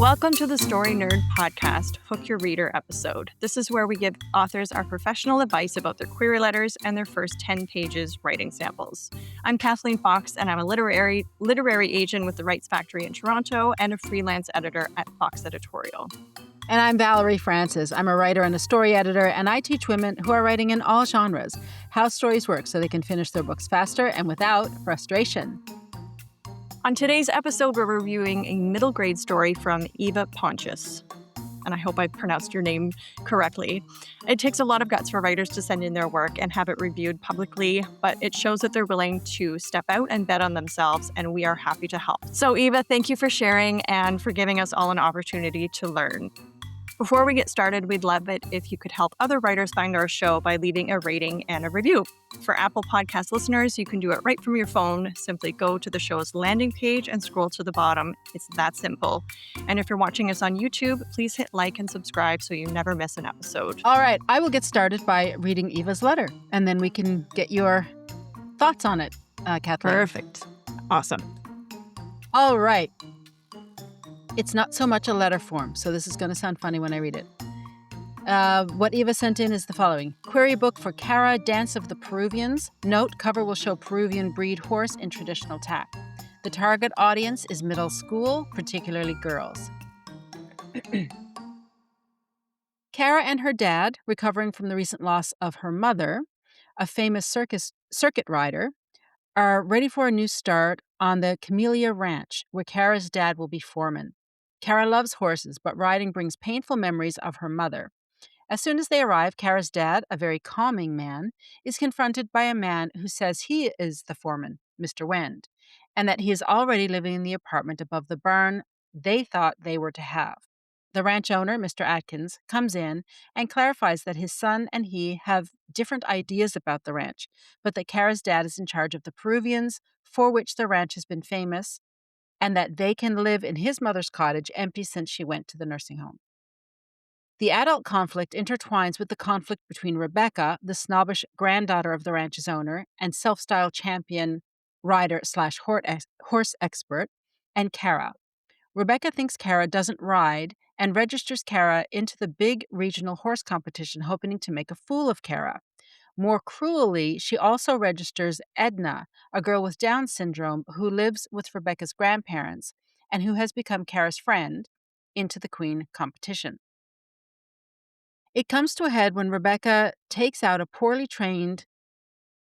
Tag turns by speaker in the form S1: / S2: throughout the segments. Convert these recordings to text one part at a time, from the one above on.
S1: Welcome to the Story Nerd Podcast, Hook Your Reader episode. This is where we give authors our professional advice about their query letters and their first 10 pages writing samples. I'm Kathleen Fox, and I'm a literary agent with the Rights Factory in Toronto and a freelance editor at Fox Editorial.
S2: And I'm Valerie Francis. I'm a writer and a story editor, and I teach women who are writing in all genres how stories work so they can finish their books faster and without frustration.
S1: On today's episode, we're reviewing a middle grade story from Eva Pontius. And I hope I pronounced your name correctly. It takes a lot of guts for writers to send in their work and have it reviewed publicly, but it shows that they're willing to step out and bet on themselves, and we are happy to help. So Eva, thank you for sharing and for giving us all an opportunity to learn. Before we get started, we'd love it if you could help other writers find our show by leaving a rating and a review. For Apple Podcast listeners, you can do it right from your phone. Simply go to the show's landing page and scroll to the bottom. It's that simple. And if you're watching us on YouTube, please hit like and subscribe so you never miss an episode.
S2: All right, I will get started by reading Eva's letter, and then we can get your thoughts on it, Kathleen.
S1: Perfect. Awesome.
S2: All right. It's not so much a letter form, so this is going to sound funny when I read it. What Eva sent in is the following. Query book for Cara, Dance of the Peruvians. Note, cover will show Peruvian breed horse in traditional tack. The target audience is middle school, particularly girls. Cara and her dad, recovering from the recent loss of her mother, a famous circuit rider, are ready for a new start on the Camellia Ranch, where Cara's dad will be foreman. Cara loves horses, but riding brings painful memories of her mother. As soon as they arrive, Cara's dad, a very calming man, is confronted by a man who says he is the foreman, Mr. Wend, and that he is already living in the apartment above the barn they thought they were to have. The ranch owner, Mr. Atkins, comes in and clarifies that his son and he have different ideas about the ranch, but that Cara's dad is in charge of the Peruvians, for which the ranch has been famous, and that they can live in his mother's cottage, empty since she went to the nursing home. The adult conflict intertwines with the conflict between Rebecca, the snobbish granddaughter of the ranch's owner and self-styled champion rider/horse expert, and Cara. Rebecca thinks Cara doesn't ride and registers Cara into the big regional horse competition, hoping to make a fool of Cara. More cruelly, she also registers Edna, a girl with Down syndrome who lives with Rebecca's grandparents and who has become Cara's friend, into the queen competition. It comes to a head when Rebecca takes out a poorly trained,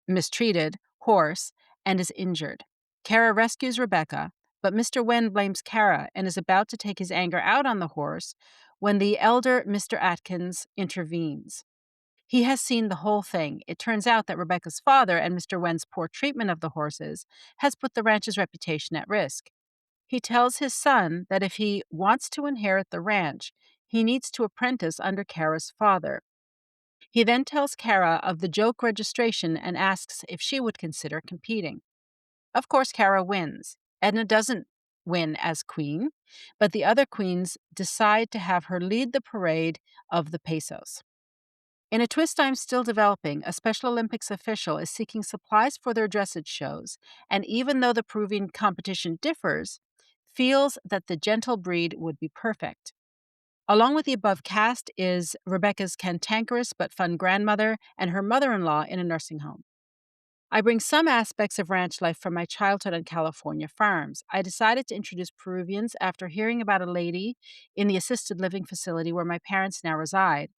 S2: mistreated horse and is injured. Cara rescues Rebecca, but Mr. Wend blames Cara and is about to take his anger out on the horse when the elder Mr. Atkins intervenes. He has seen the whole thing. It turns out that Rebecca's father and Mr. Wend's poor treatment of the horses has put the ranch's reputation at risk. He tells his son that if he wants to inherit the ranch, he needs to apprentice under Cara's father. He then tells Cara of the joke registration and asks if she would consider competing. Of course, Cara wins. Edna doesn't win as queen, but the other queens decide to have her lead the parade of the pesos. In a twist I'm still developing, a Special Olympics official is seeking supplies for their dressage shows, and even though the Peruvian competition differs, feels that the gentle breed would be perfect. Along with the above cast is Rebecca's cantankerous but fun grandmother and her mother-in-law in a nursing home. I bring some aspects of ranch life from my childhood on California farms. I decided to introduce Peruvians after hearing about a lady in the assisted living facility where my parents now reside.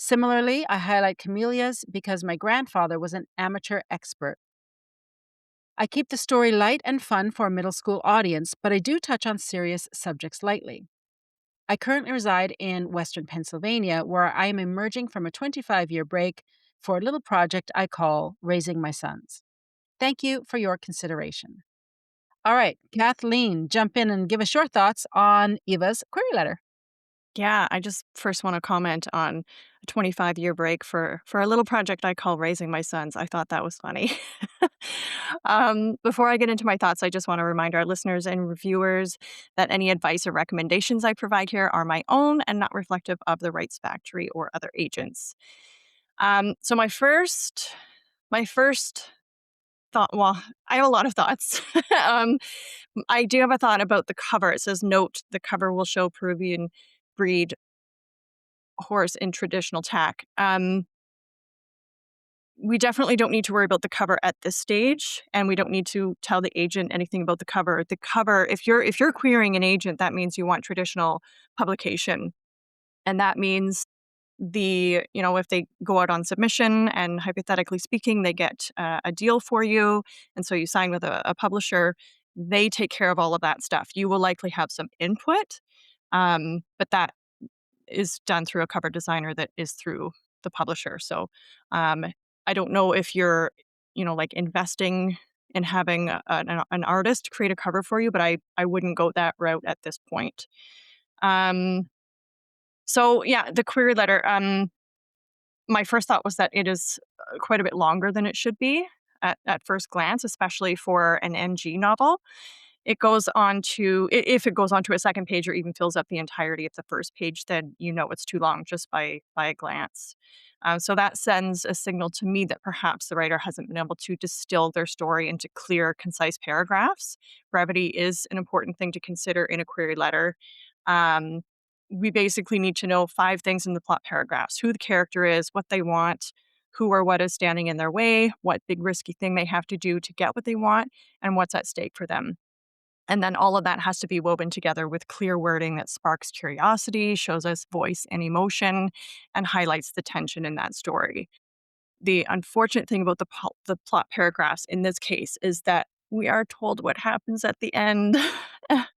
S2: Similarly, I highlight camellias because my grandfather was an amateur expert. I keep the story light and fun for a middle school audience, but I do touch on serious subjects lightly. I currently reside in Western Pennsylvania, where I am emerging from a 25-year break for a little project I call Raising My Sons. Thank you for your consideration. All right, Kathleen, jump in and give us your thoughts on Eva's query letter.
S1: Yeah, I just first want to comment on a 25-year break for a little project I call Raising My Sons. I thought that was funny. Before I get into my thoughts, I just want to remind our listeners and reviewers that any advice or recommendations I provide here are my own and not reflective of the Rights Factory or other agents. So my first Well, I have a lot of thoughts. um, I do have a thought about the cover. It says, "Note: the cover will show Peruvian breed horse in traditional tack." We definitely don't need to worry about the cover at this stage, and we don't need to tell the agent anything about the cover. The cover, if you're querying an agent, that means you want traditional publication, and that means if they go out on submission and hypothetically speaking, they get a deal for you, and so you sign with a publisher, they take care of all of that stuff. You will likely have some input, but that is done through a cover designer that is through the publisher. So um, I don't know if you're, like investing in having an artist create a cover for you, but I wouldn't go that route at this point. Um, so yeah, the query letter. My first thought was that it is quite a bit longer than it should be at first glance, especially for an NG novel. It goes on to if it goes on to a second page or even fills up the entirety of the first page, then you know it's too long just by a glance. So that sends a signal to me that perhaps the writer hasn't been able to distill their story into clear, concise paragraphs. Brevity is an important thing to consider in a query letter. Um, we basically need to know 5 things in the plot paragraphs: who the character is, what they want, who or what is standing in their way, what big risky thing they have to do to get what they want, and what's at stake for them. And then all of that has to be woven together with clear wording that sparks curiosity, shows us voice and emotion, and highlights the tension in that story. The unfortunate thing about the plot paragraphs in this case is that we are told what happens at the end,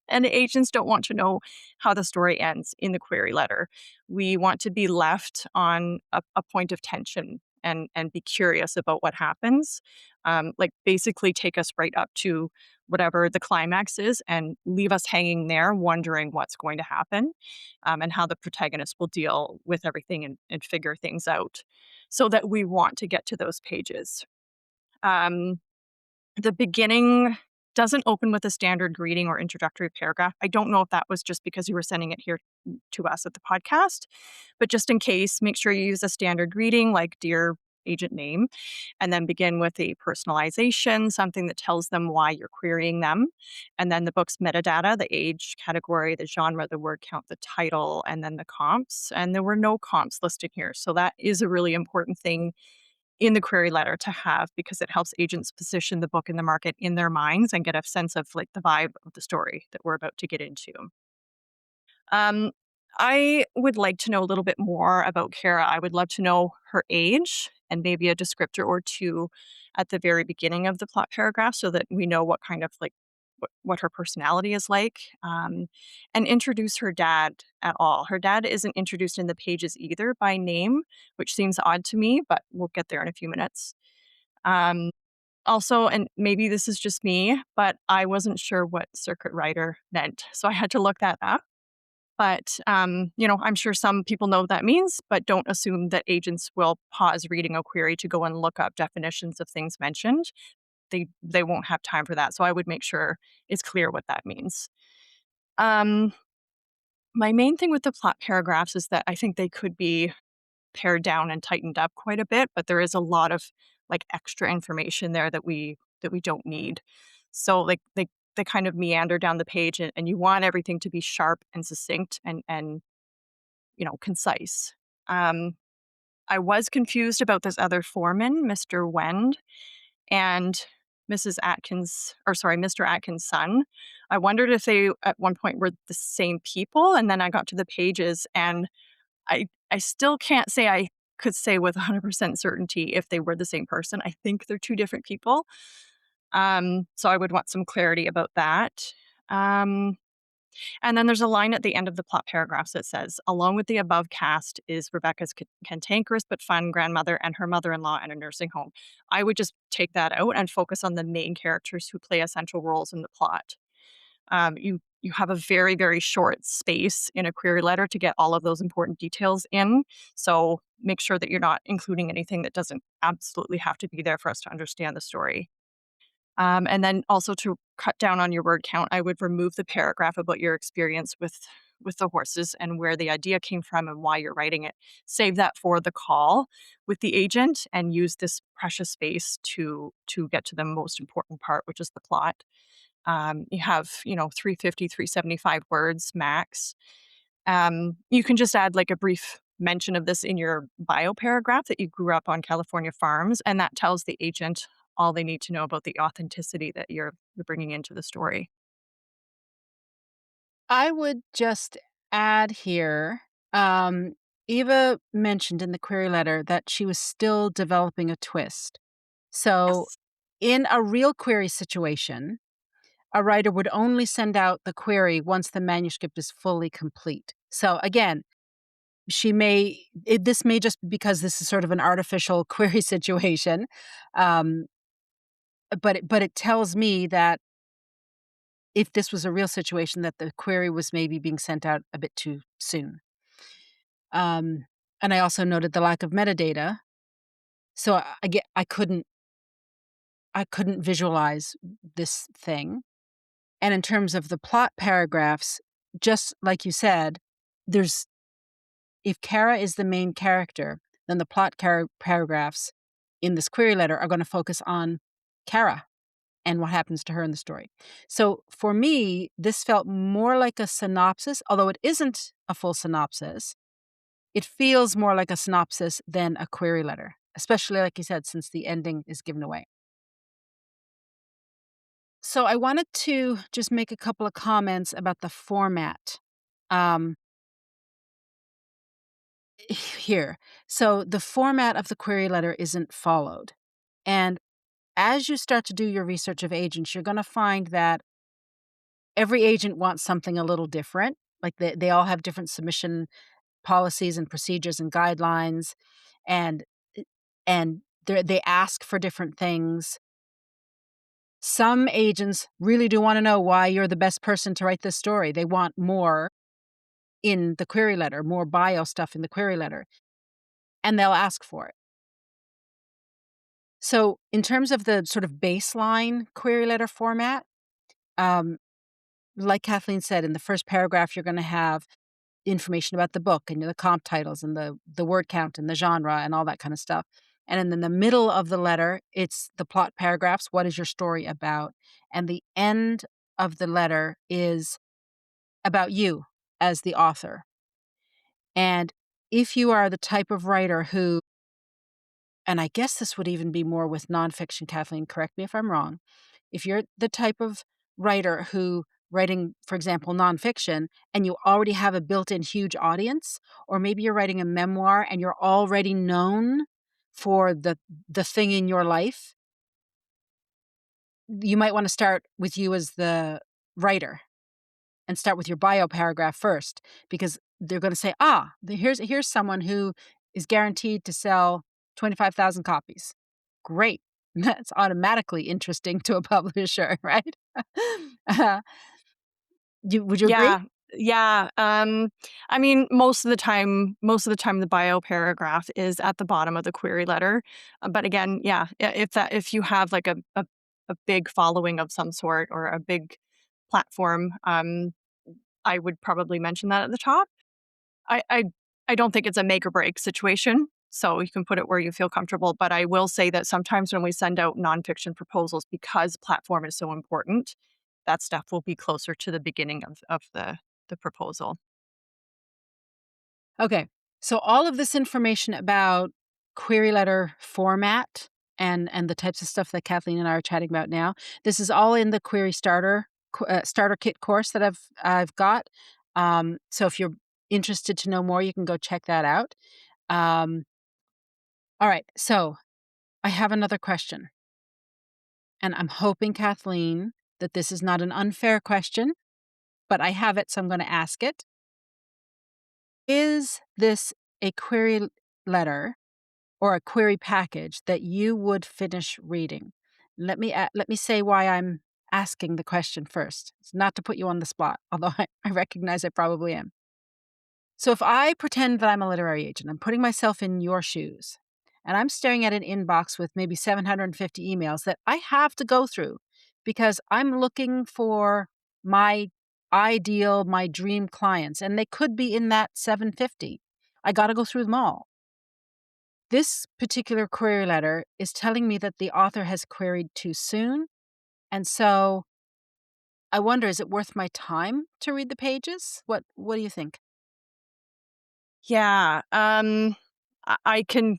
S1: and the agents don't want to know how the story ends in the query letter. We want to be left on a point of tension and be curious about what happens. Like basically take us right up to whatever the climax is and leave us hanging there, wondering what's going to happen, and how the protagonist will deal with everything and figure things out so that we want to get to those pages. Um, the beginning doesn't open with a standard greeting or introductory paragraph. I don't know if that was just because you were sending it here to us at the podcast, but just in case, make sure you use a standard greeting like "Dear Agent Name," and then begin with a personalization, something that tells them why you're querying them. And then the book's metadata: the age, category, the genre, the word count, the title, and then the comps. And there were no comps listed here. So that is a really important thing in the query letter to have, because it helps agents position the book in the market in their minds and get a sense of like the vibe of the story that we're about to get into. Um, I would like to know a little bit more about Kara. I would love to know her age and maybe a descriptor or two at the very beginning of the plot paragraph so that we know what kind of like what her personality is like, and introduce her dad at all. Her dad isn't introduced in the pages either by name, which seems odd to me, but we'll get there in a few minutes. Um, Also, and maybe this is just me, but I wasn't sure what circuit rider meant. So I had to look that up. But, I'm sure some people know what that means, but don't assume that agents will pause reading a query to go and look up definitions of things mentioned. They won't have time for that. So I would make sure it's clear what that means. Um, my main thing with the plot paragraphs is that I think they could be pared down and tightened up quite a bit, but there is a lot of like extra information there that we don't need. So like they kind of meander down the page, and you want everything to be sharp and succinct and concise. Um, I was confused about this other foreman, Mr. Wend, and Mrs. Atkins, or sorry, Mr. Atkins' son. I wondered if they at one point were the same people, and then I got to the pages, and I still can't say I could say with 100% certainty if they were the same person. I think they're two different people. So I would want some clarity about that. Um, and then there's a line at the end of the plot paragraphs that says, "Along with the above cast is Rebecca's cantankerous but fun grandmother and her mother-in-law in a nursing home." I would just take that out and focus on the main characters who play essential roles in the plot. You have a very, very short space in a query letter to get all of those important details in. So make sure that you're not including anything that doesn't absolutely have to be there for us to understand the story. And then also to cut down on your word count, I would remove the paragraph about your experience with with the horses and where the idea came from and why you're writing it. Save that for the call with the agent and use this precious space to get to the most important part, which is the plot. You have, 350, 375 words max. You can just add like a brief mention of this in your bio paragraph that you grew up on California farms, and that tells the agent all they need to know about the authenticity that you're bringing into the story.
S2: I would just add here, um, Eva mentioned in the query letter that she was still developing a twist. So,
S1: Yes.
S2: in a real query situation, a writer would only send out the query once the manuscript is fully complete. So, again, this may just be because this is sort of an artificial query situation, um, but it tells me that if this was a real situation, that the query was maybe being sent out a bit too soon. Um, and I also noted the lack of metadata, so I couldn't visualize this thing. And in terms of the plot paragraphs, just like you said, there's if Kara is the main character, then the paragraphs in this query letter are gonna focus on Kara and what happens to her in the story. So for me, this felt more like a synopsis, although it isn't a full synopsis. It feels more like a synopsis than a query letter, especially like you said, since the ending is given away. So I wanted to just make a couple of comments about the format um, here. So the format of the query letter isn't followed. And as you start to do your research of agents, you're going to find that every agent wants something a little different. Like they all have different submission policies and procedures and guidelines, and and they ask for different things. Some agents really do want to know why you're the best person to write this story. They want more in the query letter, more bio stuff in the query letter, and they'll ask for it. So, in terms of the sort of baseline query letter format, um, like Kathleen said, in the first paragraph, you're going to have information about the book and the comp titles and the word count and the genre and all that kind of stuff. And then in the middle of the letter, it's the plot paragraphs. What is your story about? And the end of the letter is about you as the author. And if you are the type of writer who, and I guess this would even be more with nonfiction, Kathleen, correct me if I'm wrong. If you're the type of writer who writing, for example, nonfiction, and you already have a built-in huge audience, or maybe you're writing a memoir and you're already known for the thing in your life, you might want to start with you as the writer and start with your bio paragraph first, because they're going to say, here's someone who is guaranteed to sell 25,000 copies. Great. That's automatically interesting to a publisher, right? uh, would you agree?
S1: Yeah. Yeah. I mean, most of the time the bio paragraph is at the bottom of the query letter. But again, yeah, if you have like a big following of some sort or a big platform, I would probably mention that at the top. I I I don't think it's a make or break situation, so you can put it where you feel comfortable, but I will say that sometimes when we send out nonfiction proposals, because platform is so important, that stuff will be closer to the beginning of the proposal.
S2: Okay. So all of this information about query letter format and the types of stuff that Kathleen and I are chatting about now, this is all in the query starter kit course that I've got. So if you're interested to know more, you can go check that out. Um, all right. So I have another question, and I'm hoping, Kathleen, that this is not an unfair question, but I have it, so I'm going to ask it. Is this a query letter or a query package that you would finish reading? Let me say why I'm asking the question first. It's not to put you on the spot, although I recognize I probably am. So if I pretend that I'm a literary agent, I'm putting myself in your shoes, and I'm staring at an inbox with maybe 750 emails that I have to go through because I'm looking for my ideal, my dream clients, and they could be in that 750. I got to go through them all. This particular query letter is telling me that the author has queried too soon. And so I wonder, is it worth my time to read the pages? What do you think?
S1: Yeah. I can,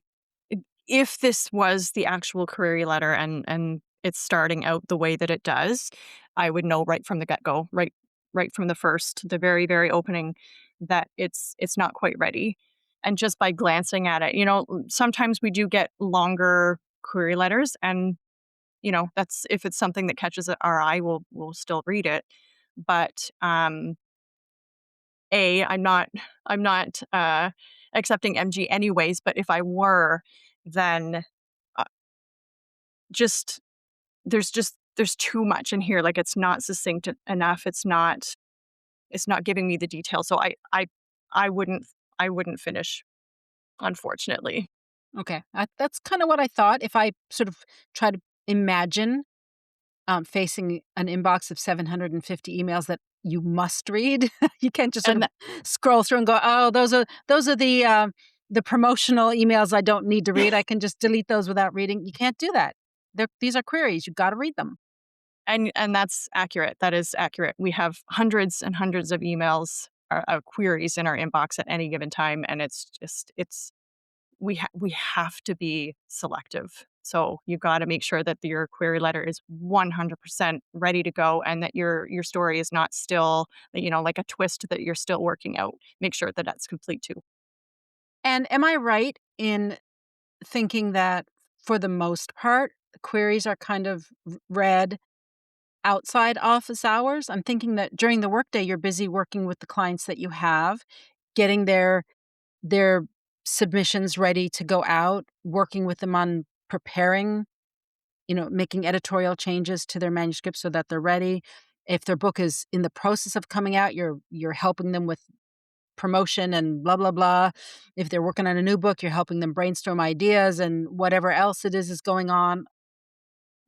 S1: if this was the actual query letter and it's starting out the way that it does, I would know right from the get-go, right from the very, very opening, that it's not quite ready. And just by glancing at it, sometimes we do get longer query letters, and that's, if it's something that catches our eye, we'll still read it. But I'm not accepting MG anyways, but if I were, then uh, just there's too much in here. Like, it's not succinct enough. It's not giving me the detail. So I wouldn't I wouldn't finish, unfortunately.
S2: Okay. That's kind of what I thought. If I sort of try to imagine facing an inbox of 750 emails that you must read, you can't just sort
S1: And
S2: of scroll through and go, "Oh, those are the promotional emails I don't need to read. I can just delete those without reading." You can't do that. These are queries. You've got to read them.
S1: and that's accurate. That is accurate. We have hundreds and hundreds of emails, queries in our inbox at any given time, and we have to be selective. So you got to make sure that your query letter is 100% ready to go, and that your story is not still, like a twist that you're still working out. Make sure that that's complete too.
S2: And am I right in thinking that for the most part, queries are kind of read outside office hours? I'm thinking that during the workday, you're busy working with the clients that you have, getting their submissions ready to go out, working with them on preparing, making editorial changes to their manuscripts so that they're ready. If their book is in the process of coming out, you're helping them with promotion and blah blah blah. If they're working on a new book, you're helping them brainstorm ideas and whatever else it is going on.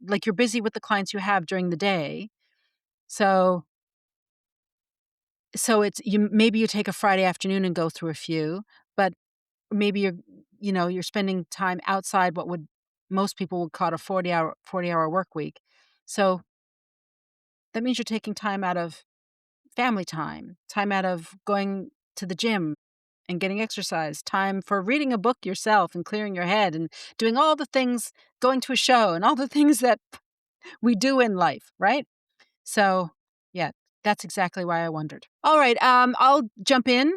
S2: Like, you're busy with the clients you have during the day. So it's maybe you take a Friday afternoon and go through a few, but maybe you're spending time outside what would most people would call a 40-hour work week. So that means you're taking time out of family time out of going to the gym and getting exercise, time for reading a book yourself and clearing your head and doing all the things, going to a show and all the things that we do in life, right? So, yeah, that's exactly why I wondered. All right, I'll jump in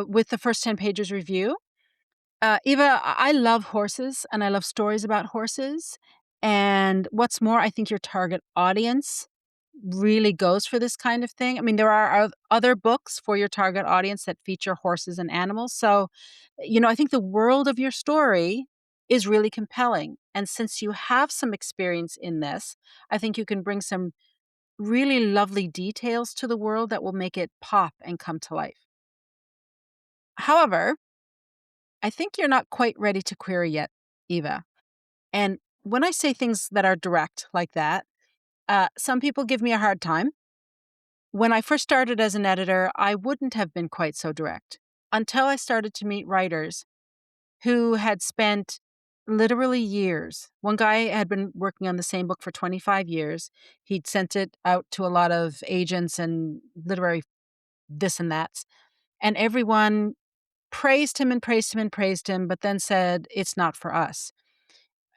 S2: with the first 10 pages review. Eva, I love horses and I love stories about horses. And what's more, I think your target audience really goes for this kind of thing. I mean, there are other books for your target audience that feature horses and animals. So, I think the world of your story is really compelling. And since you have some experience in this, I think you can bring some really lovely details to the world that will make it pop and come to life. However, I think you're not quite ready to query yet, Eva. And when I say things that are direct like that, some people give me a hard time. When I first started as an editor, I wouldn't have been quite so direct until I started to meet writers who had spent literally years. One guy had been working on the same book for 25 years. He'd sent it out to a lot of agents and literary this and that. And everyone praised him and praised him and praised him, but then said, it's not for us.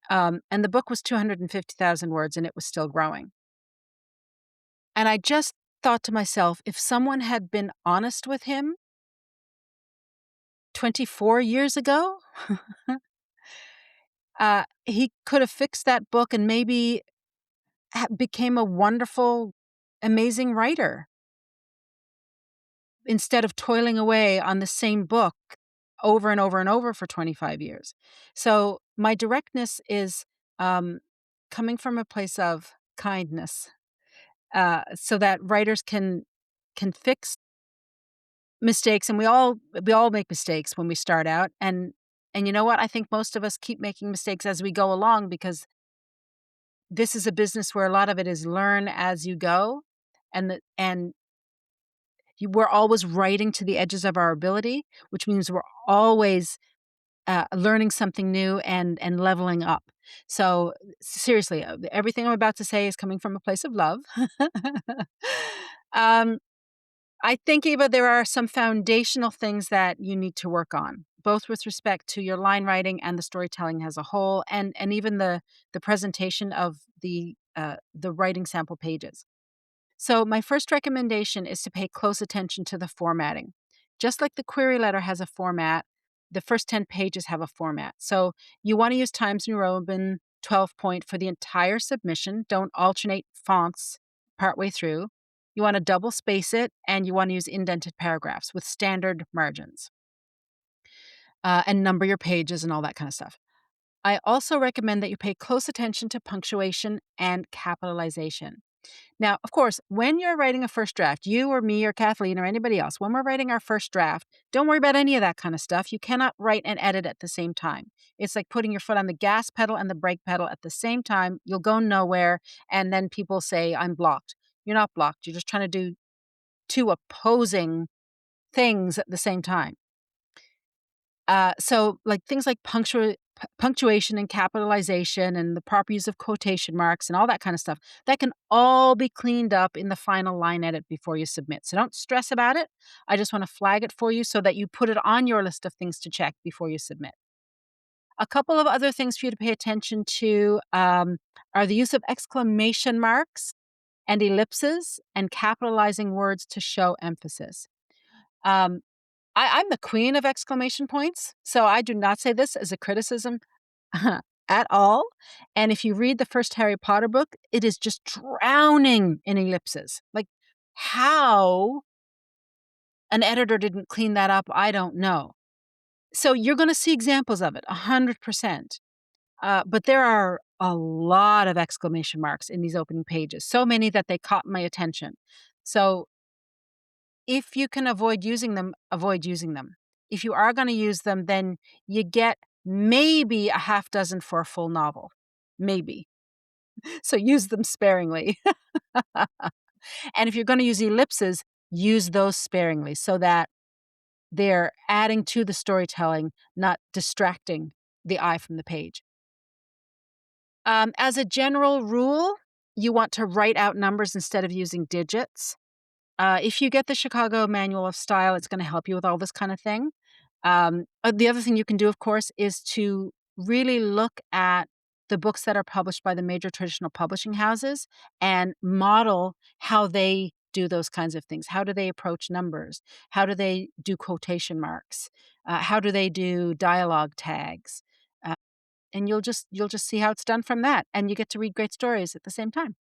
S2: And the book was 250,000 words and it was still growing. And I just thought to myself, if someone had been honest with him 24 years ago, he could have fixed that book and maybe became a wonderful, amazing writer instead of toiling away on the same book over and over and over for 25 years. So my directness is coming from a place of kindness, so that writers can fix mistakes, and we all make mistakes when we start out, and you know what? I think most of us keep making mistakes as we go along because this is a business where a lot of it is learn as you go, and We're always writing to the edges of our ability, which means we're always learning something new and leveling up. So seriously, everything I'm about to say is coming from a place of love. um, I think, Eva, there are some foundational things that you need to work on, both with respect to your line writing and the storytelling as a whole, and even the presentation of the writing sample pages. So, my first recommendation is to pay close attention to the formatting. Just like the query letter has a format, the first 10 pages have a format. So, you want to use Times New Roman 12 point for the entire submission. Don't alternate fonts partway through. You want to double space it, and you want to use indented paragraphs with standard margins, and number your pages and all that kind of stuff. I also recommend that you pay close attention to punctuation and capitalization. Now, of course, when you're writing a first draft, you or me or Kathleen or anybody else, when we're writing our first draft, don't worry about any of that kind of stuff. You cannot write and edit at the same time. It's like putting your foot on the gas pedal and the brake pedal at the same time. You'll go nowhere. And then people say, I'm blocked. You're not blocked. You're just trying to do two opposing things at the same time. So, like things like punctuation and capitalization and the proper use of quotation marks and all that kind of stuff, that can all be cleaned up in the final line edit before you submit. So don't stress about it. I just want to flag it for you so that you put it on your list of things to check before you submit. A couple of other things for you to pay attention to are the use of exclamation marks and ellipses and capitalizing words to show emphasis. Um, I'm the queen of exclamation points, so I do not say this as a criticism at all. And if you read the first Harry Potter book, it is just drowning in ellipses. Like, how an editor didn't clean that up, I don't know. So you're going to see examples of it, 100%. But there are a lot of exclamation marks in these opening pages, so many that they caught my attention. So if you can avoid using them, avoid using them. If you are going to use them, then you get maybe a half dozen for a full novel. Maybe. So use them sparingly. And if you're going to use ellipses, use those sparingly so that they're adding to the storytelling, not distracting the eye from the page. As a general rule, you want to write out numbers instead of using digits. If you get the Chicago Manual of Style, it's going to help you with all this kind of thing. The other thing you can do, of course, is to really look at the books that are published by the major traditional publishing houses and model how they do those kinds of things. How do they approach numbers? How do they do quotation marks? How do they do dialogue tags? Uh, and you'll just see how it's done from that, and you get to read great stories at the same time.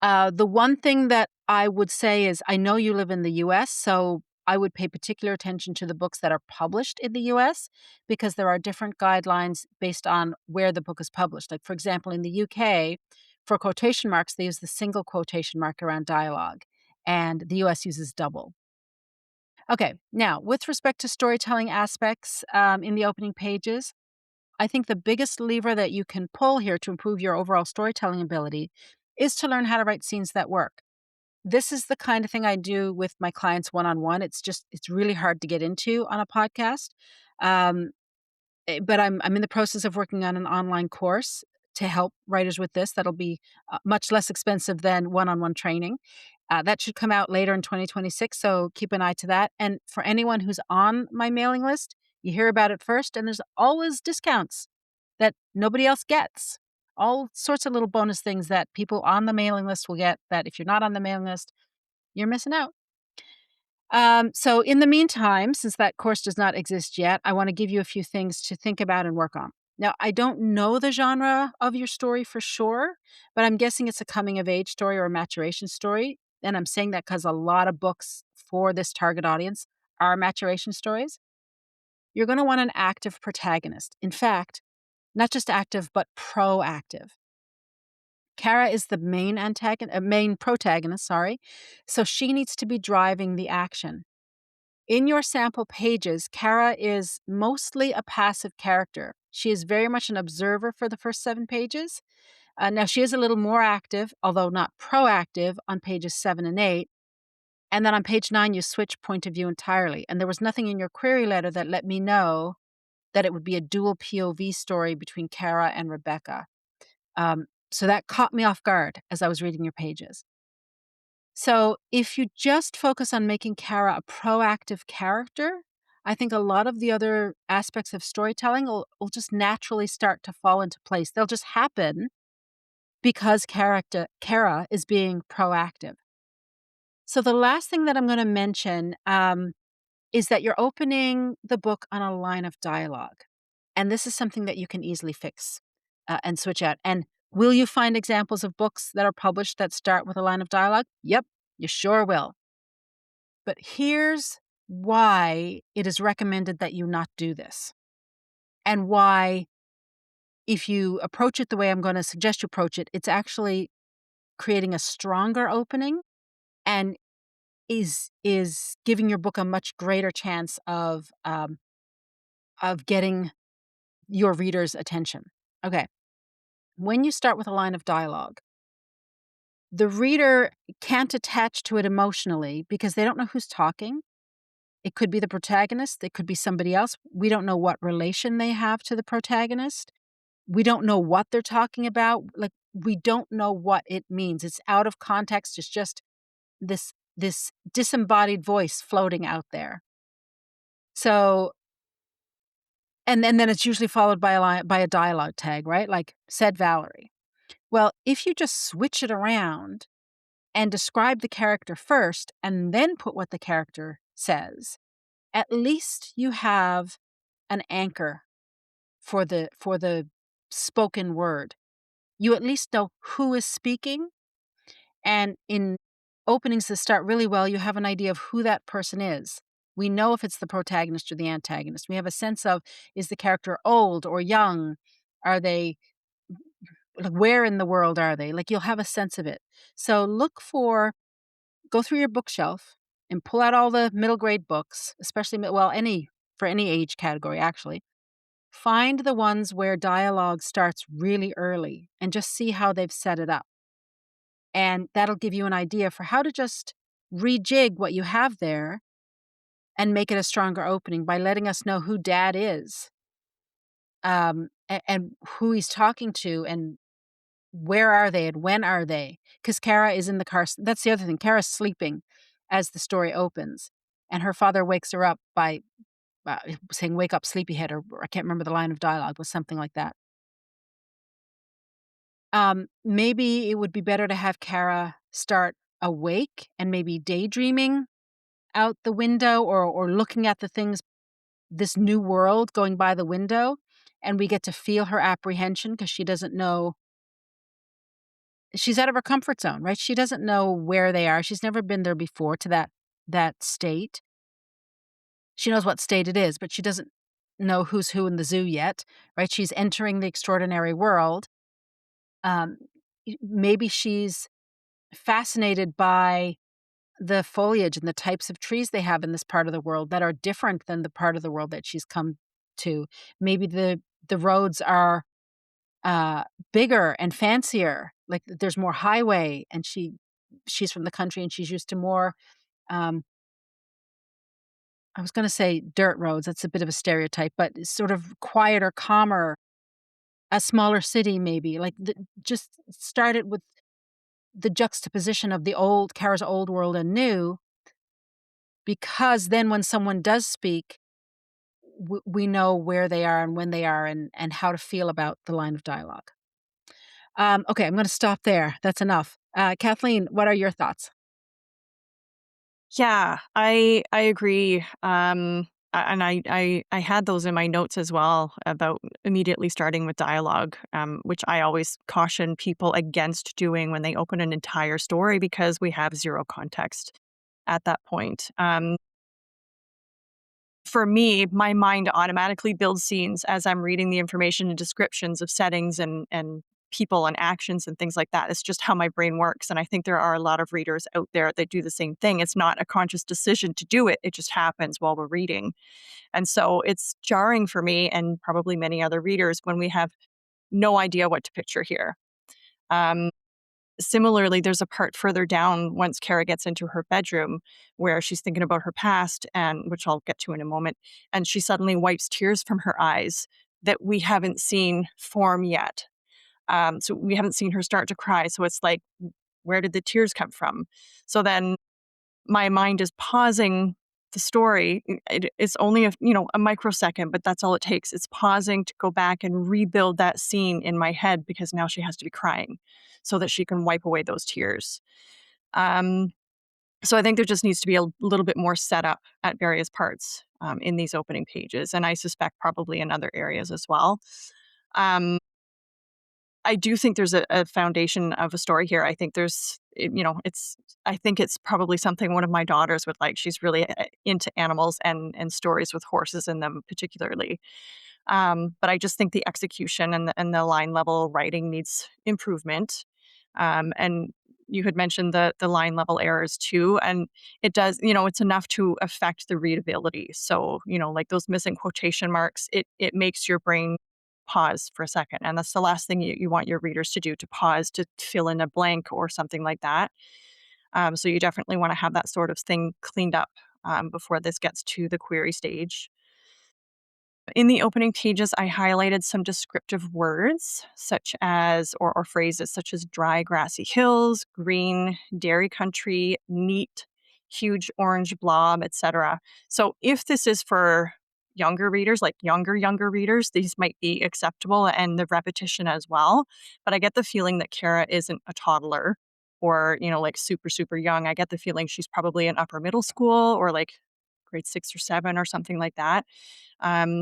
S2: The one thing that I would say is I know you live in the US, so I would pay particular attention to the books that are published in the US because there are different guidelines based on where the book is published. Like, for example, in the UK, for quotation marks, they use the single quotation mark around dialogue, and the US uses double. Okay, now with respect to storytelling aspects in the opening pages, I think the biggest lever that you can pull here to improve your overall storytelling ability is to learn how to write scenes that work. This is the kind of thing I do with my clients one on one. It's really hard to get into on a podcast. Um, but I'm in the process of working on an online course to help writers with this. That'll be much less expensive than one on one training. That should come out later in 2026. So keep an eye to that. And for anyone who's on my mailing list, you hear about it first, and there's always discounts that nobody else gets. All sorts of little bonus things that people on the mailing list will get that if you're not on the mailing list, you're missing out. So in the meantime, since that course does not exist yet, I want to give you a few things to think about and work on. Now, I don't know the genre of your story for sure, but I'm guessing it's a coming of age story or a maturation story. And I'm saying that because a lot of books for this target audience are maturation stories. You're going to want an active protagonist. In fact, not just active, but proactive. Kara is the main protagonist, sorry. So she needs to be driving the action. In your sample pages, Kara is mostly a passive character. She is very much an observer for the first 7 pages. Now, she is a little more active, although not proactive, on pages 7 and 8. And then on page 9, you switch point of view entirely. And there was nothing in your query letter that let me know that it would be a dual POV story between Kara and Rebecca. So that caught me off guard as I was reading your pages. So if you just focus on making Kara a proactive character, I think a lot of the other aspects of storytelling will just naturally start to fall into place. They'll just happen because Kara is being proactive. So the last thing that I'm going to mention is that you're opening the book on a line of dialogue. And this is something that you can easily fix and switch out. And will you find examples of books that are published that start with a line of dialogue? Yep, you sure will. But here's why it is recommended that you not do this. And why, if you approach it the way I'm going to suggest you approach it, it's actually creating a stronger opening and is giving your book a much greater chance of getting your reader's attention. Okay. When you start with a line of dialogue, the reader can't attach to it emotionally because they don't know who's talking. It could be the protagonist, it could be somebody else. We don't know what relation they have to the protagonist. We don't know what they're talking about. Like, we don't know what it means. It's out of context. It's just this disembodied voice floating out there. So, and then it's usually followed by a dialogue tag, right? Like, said Valerie. Well, if you just switch it around and describe the character first and then put what the character says, at least you have an anchor for the spoken word. You at least know who is speaking, and in openings that start really well, you have an idea of who that person is. We know if it's the protagonist or the antagonist. We have a sense of, is the character old or young? Are they, like, where in the world are they? Like, you'll have a sense of it. So go through your bookshelf and pull out all the middle grade books, especially, well, for any age category, actually. Find the ones where dialogue starts really early and just see how they've set it up. And that'll give you an idea for how to just rejig what you have there and make it a stronger opening by letting us know who dad is, and who he's talking to, and where are they and when are they? Because Kara is in the car. That's the other thing. Kara's sleeping as the story opens, and her father wakes her up by saying, "Wake up, sleepyhead," or I can't remember the line of dialogue, was something like that. Maybe it would be better to have Kara start awake and maybe daydreaming out the window, or looking at the things, this new world going by the window, and we get to feel her apprehension because she doesn't know. She's out of her comfort zone, right? She doesn't know where they are. She's never been there before, to that state. She knows what state it is, but she doesn't know who's who in the zoo yet, right? She's entering the extraordinary world. Um, Maybe she's fascinated by the foliage and the types of trees they have in this part of the world that are different than the part of the world that she's come to. Maybe the roads are uh, bigger and fancier. Like, there's more highway, and she's from the country and she's used to more. Um, I was going to say dirt roads. That's a bit of a stereotype, but it's sort of quieter, calmer, a smaller city, maybe. Like, just start it with the juxtaposition of the old Kara's old world and new, because then when someone does speak, we know where they are and when they are, and how to feel about the line of dialogue. Okay, I'm going to stop there. That's enough. Kathleen, what are your thoughts?
S1: Yeah, I agree. And I had those in my notes as well about immediately starting with dialogue, which I always caution people against doing when they open an entire story because we have zero context at that point. For me, my mind automatically builds scenes as I'm reading the information and descriptions of settings and people and actions and things like that. It's just how my brain works. And I think there are a lot of readers out there that do the same thing. It's not a conscious decision to do it, it just happens while we're reading. And so it's jarring for me and probably many other readers when we have no idea what to picture here. Um, Similarly, there's a part further down once Kara gets into her bedroom where she's thinking about her past, and which I'll get to in a moment, and she suddenly wipes tears from her eyes that we haven't seen form yet. So we haven't seen her start to cry. So it's like, where did the tears come from? So then my mind is pausing the story. It's only a microsecond, but that's all it takes. It's pausing to go back and rebuild that scene in my head because now she has to be crying so that she can wipe away those tears. Um, so I think there just needs to be a little bit more setup at various parts in these opening pages, and I suspect probably in other areas as well. Um, I do think there's a foundation of a story here. I think it's I think it's probably something one of my daughters would like. She's really into animals and stories with horses in them particularly. But I just think the execution and the line level writing needs improvement. And you had mentioned the line level errors too, and it does. It's enough to affect the readability. So like those missing quotation marks, it makes your brain pause for a second, and that's the last thing you want your readers to do, to pause to fill in a blank or something like that. So you definitely want to have that sort of thing cleaned up before this gets to the query stage. In the opening pages, I highlighted some descriptive words such as, or phrases such as dry grassy hills, green dairy country, neat, huge orange blob, etc. So if this is for younger readers, like younger readers, these might be acceptable, and the repetition as well. But I get the feeling that Kara isn't a toddler or, like super young. I get the feeling she's probably in upper middle school or like grade 6 or 7 or something like that.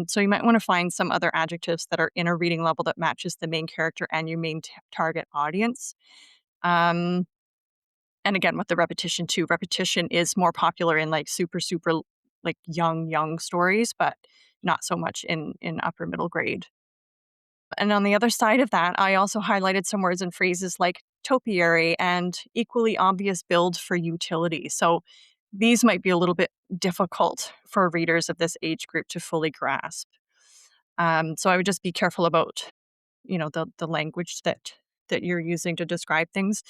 S1: So you might want to find some other adjectives that are in a reading level that matches the main character and your main target audience. Um, and again, with the repetition too, repetition is more popular in like super like young stories, but not so much in upper middle grade. And on the other side of that, I also highlighted some words and phrases like topiary and equally obvious build for utility. So these might be a little bit difficult for readers of this age group to fully grasp. So I would just be careful about, the language that you're using to describe things.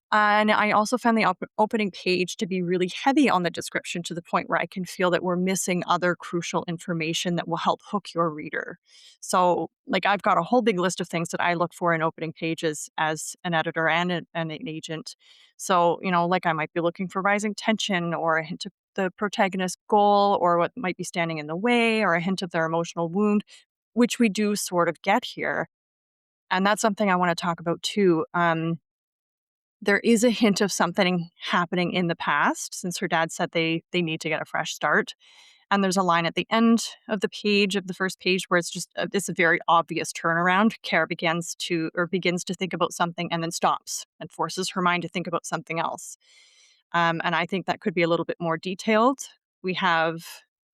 S1: And I also found the opening page to be really heavy on the description, to the point where I can feel that we're missing other crucial information that will help hook your reader. So, like, I've got a whole big list of things that I look for in opening pages as an editor and an agent. So, like I might be looking for rising tension or a hint of the protagonist's goal or what might be standing in the way or a hint of their emotional wound, which we do sort of get here. And that's something I want to talk about too. There is a hint of something happening in the past, since her dad said they need to get a fresh start. And there's a line at the end of the first page, where it's just this very obvious turnaround. Kara begins to think about something and then stops and forces her mind to think about something else. And I think that could be a little bit more detailed. We have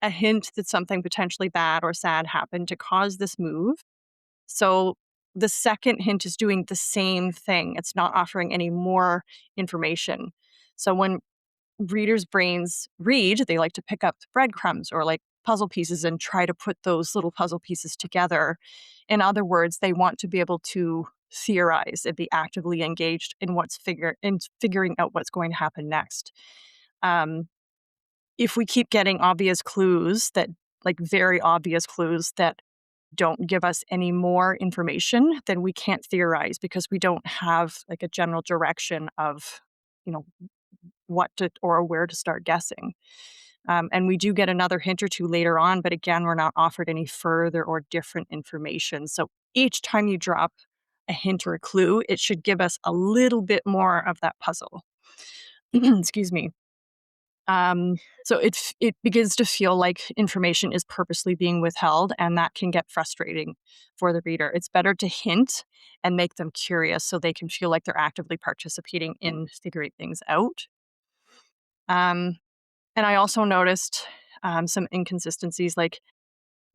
S1: a hint that something potentially bad or sad happened to cause this move. So the second hint is doing the same thing. It's not offering any more information. So when readers' brains read, they like to pick up breadcrumbs or like puzzle pieces and try to put those little puzzle pieces together. In other words, they want to be able to theorize and be actively engaged in figuring out what's going to happen next. Um, if we keep getting obvious clues that, like very obvious clues that don't give us any more information, then we can't theorize because we don't have like a general direction of, you know, what to or where to start guessing. And we do get another hint or two later on, but again, we're not offered any further or different information. So each time you drop a hint or a clue, it should give us a little bit more of that puzzle. Excuse me. So it begins to feel like information is purposely being withheld, and that can get frustrating for the reader. It's better to hint and make them curious so they can feel like they're actively participating in figuring things out. Um, and I also noticed some inconsistencies, like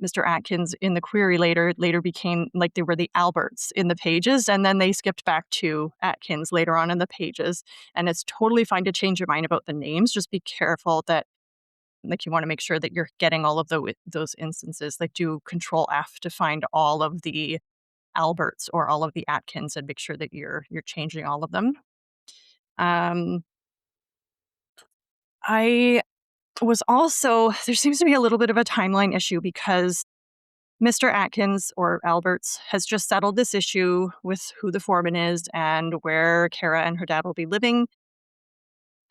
S1: Mr. Atkins in the query later became like they were the Alberts in the pages, and then they skipped back to Atkins later on in the pages. And it's totally fine to change your mind about the names. Just be careful that, like, you want to make sure that you're getting all of those instances. Like, do Control F to find all of the Alberts or all of the Atkins and make sure that you're changing all of them. Um, I was also there seems to be a little bit of a timeline issue because Mr. Atkins or Alberts has just settled this issue with who the foreman is and where Kara and her dad will be living.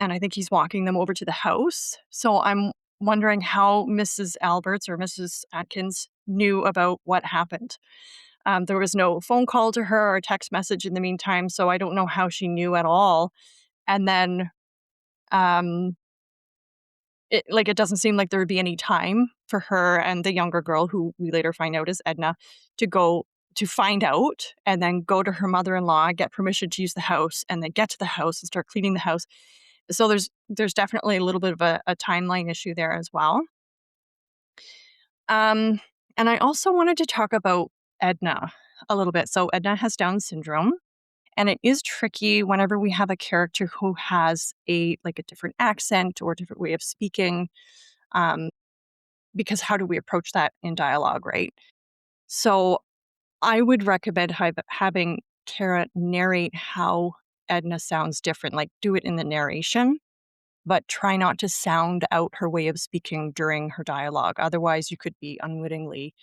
S1: And I think he's walking them over to the house. So I'm wondering how Mrs. Alberts or Mrs. Atkins knew about what happened. There was no phone call to her or text message in the meantime, so I don't know how she knew at all. And then, um, it doesn't seem like there would be any time for her and the younger girl, who we later find out is Edna, to go to find out and then go to her mother-in-law, get permission to use the house, and then get to the house and start cleaning the house. So there's definitely a little bit of a timeline issue there as well. Um, and I also wanted to talk about Edna a little bit. So Edna has Down syndrome, and it is tricky whenever we have a character who has a different accent or a different way of speaking. Um, because how do we approach that in dialogue, right? So I would recommend having Kara narrate how Edna sounds different, like do it in the narration, but try not to sound out her way of speaking during her dialogue. Otherwise, you could be unwittingly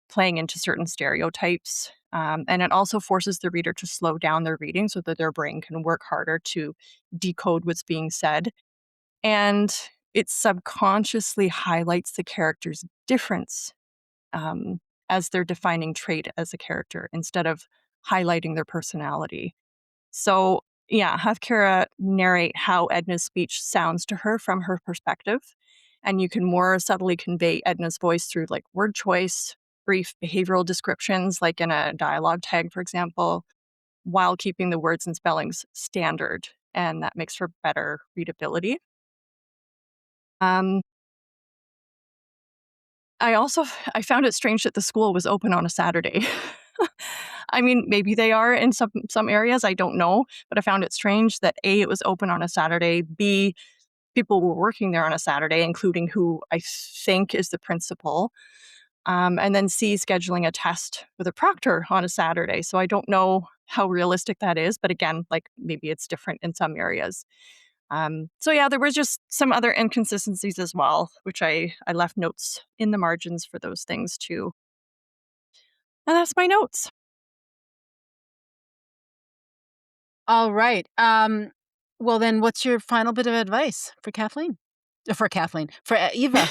S1: playing into certain stereotypes. And it also forces the reader to slow down their reading so that their brain can work harder to decode what's being said. And it subconsciously highlights the character's difference um, as their defining trait as a character instead of highlighting their personality. So, yeah, have Kara narrate how Edna's speech sounds to her from her perspective. And you can more subtly convey Edna's voice through like word choice, brief behavioral descriptions, like in a dialogue tag, for example, while keeping the words and spellings standard. And that makes for better readability. Um, I found it strange that the school was open on a Saturday. I mean, maybe they are in some areas, I don't know, but I found it strange that A, it was open on a Saturday, B, people were working there on a Saturday, including who I think is the principal, and then C, scheduling a test with a proctor on a Saturday. So I don't know how realistic that is, but again, like maybe it's different in some areas. So yeah, there was just some other inconsistencies as well, which I left notes in the margins for those things too. And that's my notes.
S2: All right. Well, then, what's your final bit of advice for Kathleen? For Kathleen, for Eva.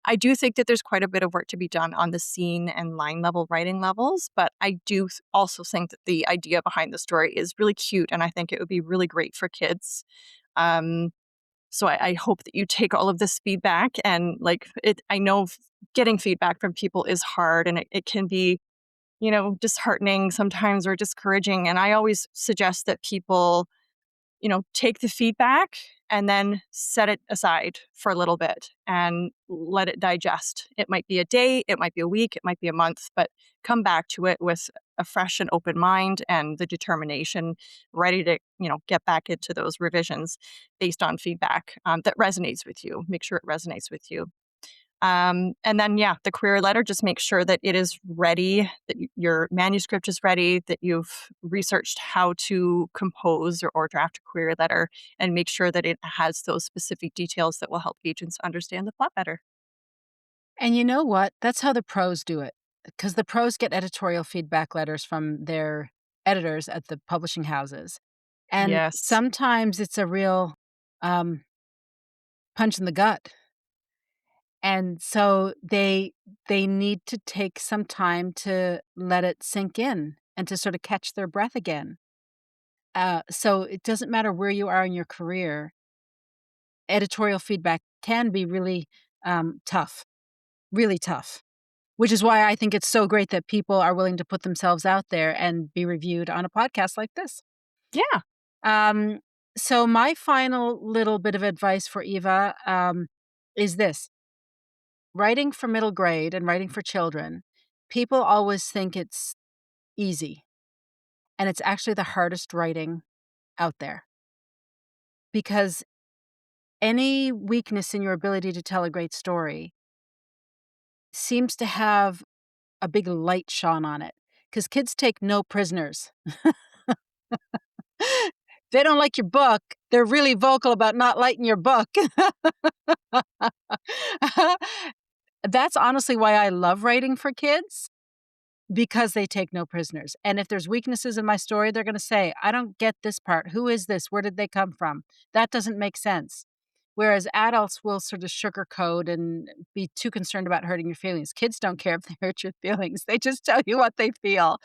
S1: I do think that there's quite a bit of work to be done on the scene and line level writing levels, but I do also think that the idea behind the story is really cute, and I think it would be really great for kids. Um, so I hope that you take all of this feedback and like it. I know getting feedback from people is hard, and it can be disheartening sometimes or discouraging. And I always suggest that people take the feedback and then set it aside for a little bit and let it digest. It might be a day, it might be a week, it might be a month, but come back to it with a fresh and open mind and the determination ready to, get back into those revisions based on feedback that resonates with you. Make sure it resonates with you. And then, yeah, the query letter, just make sure that it is ready, that your manuscript is ready, that you've researched how to compose or draft a query letter, and make sure that it has those specific details that will help agents understand the plot better.
S2: And you know what? That's how the pros do it, because the pros get editorial feedback letters from their editors at the publishing houses, and
S1: Yes.
S2: sometimes it's a real, um, punch in the gut, and so they need to take some time to let it sink in and to sort of catch their breath again. So it doesn't matter where you are in your career, editorial feedback can be really, tough, really tough. Which is why I think it's so great that people are willing to put themselves out there and be reviewed on a podcast like this.
S1: Yeah.
S2: Um, so my final little bit of advice for Eva, is this: writing for middle grade and writing for children, people always think it's easy, and it's actually the hardest writing out there because any weakness in your ability to tell a great story seems to have a big light shone on it, because kids take no prisoners. They don't like your book, they're really vocal about not liking your book. That's honestly why I love writing for kids, because they take no prisoners. And if there's weaknesses in my story, they're going to say, I don't get this part. Who is this? Where did they come from? That doesn't make sense. Whereas adults will sort of sugarcoat and be too concerned about hurting your feelings. Kids don't care if they hurt your feelings. They just tell you what they feel.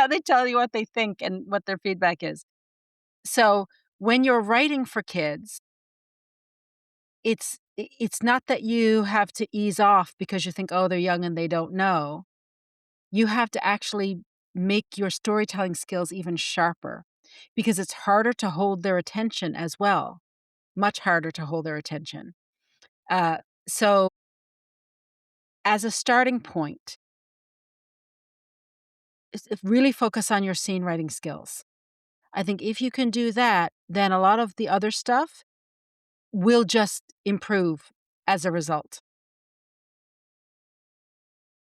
S2: They tell you what they think and what their feedback is. So when you're writing for kids, it's not that you have to ease off because you think, oh, they're young and they don't know. You have to actually make your storytelling skills even sharper, because it's harder to hold their attention as well, much harder to hold their attention. Uh, so, as a starting point, really focus on your scene writing skills. I think if you can do that, then a lot of the other stuff will just improve as a result.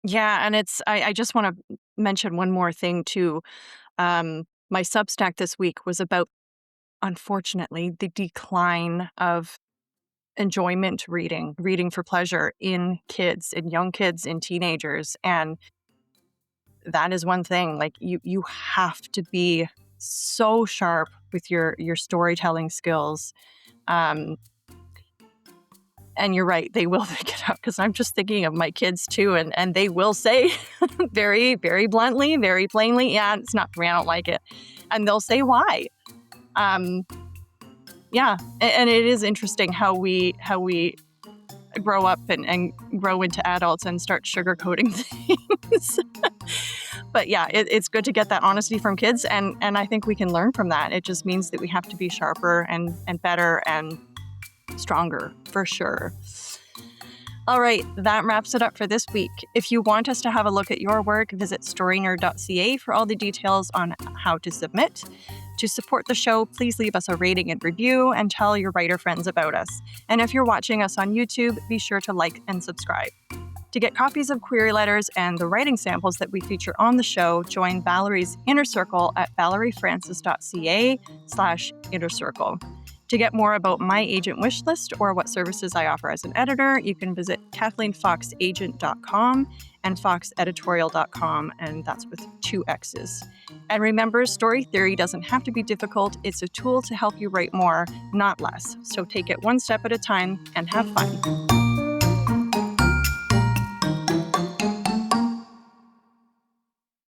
S1: Yeah, and I just want to mention one more thing too. My Substack this week was about, unfortunately, the decline of enjoyment reading for pleasure in kids, in young kids, in teenagers. And that is one thing. Like you have to be so sharp with your storytelling skills. Um, and you're right, they will pick it up, because I'm just thinking of my kids too, and they will say very, very bluntly, very plainly, yeah, it's not for me, I don't like it. And they'll say why. Um, yeah, and it is interesting how we grow up and grow into adults and start sugarcoating things. But yeah, it's good to get that honesty from kids, and I think we can learn from that. It just means that we have to be sharper and better and stronger, for sure. All right, that wraps it up for this week. If you want us to have a look at your work, visit storynerd.ca for all the details on how to submit. To support the show, please leave us a rating and review and tell your writer friends about us. And if you're watching us on YouTube, be sure to like and subscribe. To get copies of query letters and the writing samples that we feature on the show, join Valerie's Inner Circle at valeriefrancis.ca/inner circle. To get more about my agent wish list or what services I offer as an editor, you can visit KathleenFoxAgent.com and FoxEditorial.com, and that's with 2 X's. And remember, story theory doesn't have to be difficult. It's a tool to help you write more, not less. So take it one step at a time and have fun.